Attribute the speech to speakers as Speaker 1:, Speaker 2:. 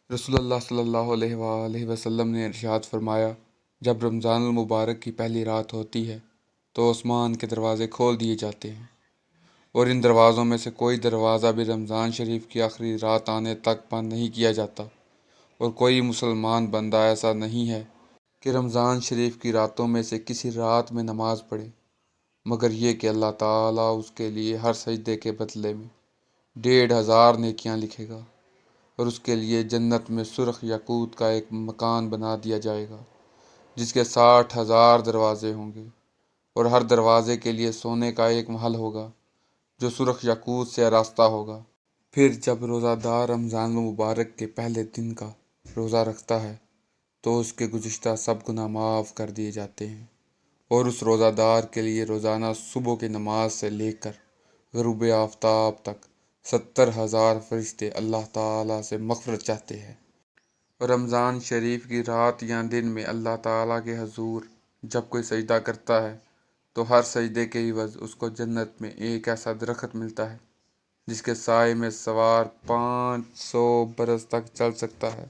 Speaker 1: رسول اللہ صلی اللہ علیہ وآلہ وسلم نے ارشاد فرمایا، جب رمضان المبارک کی پہلی رات ہوتی ہے تو آسمان کے دروازے کھول دیے جاتے ہیں، اور ان دروازوں میں سے کوئی دروازہ بھی رمضان شریف کی آخری رات آنے تک بند نہیں کیا جاتا، اور کوئی مسلمان بندہ ایسا نہیں ہے کہ رمضان شریف کی راتوں میں سے کسی رات میں نماز پڑھے، مگر یہ کہ اللہ تعالیٰ اس کے لیے ہر سجدے کے بدلے میں 1,500 نیکیاں لکھے گا، اور اس کے لیے جنت میں سرخ یاقوت کا ایک مکان بنا دیا جائے گا جس کے 60,000 دروازے ہوں گے، اور ہر دروازے کے لیے سونے کا ایک محل ہوگا جو سرخ یاقوت سے آراستہ ہوگا۔ پھر جب روزہ دار رمضان المبارک کے پہلے دن کا روزہ رکھتا ہے تو اس کے گزشتہ سب گناہ معاف کر دیے جاتے ہیں، اور اس روزہ دار کے لیے روزانہ صبح کی نماز سے لے کر غروب آفتاب تک 70,000 فرشتے اللہ تعالیٰ سے مغفرت چاہتے ہیں۔ اور رمضان شریف کی رات یا دن میں اللہ تعالیٰ کے حضور جب کوئی سجدہ کرتا ہے تو ہر سجدے کے عوض اس کو جنت میں ایک ایسا درخت ملتا ہے جس کے سائے میں سوار 500 برس تک چل سکتا ہے۔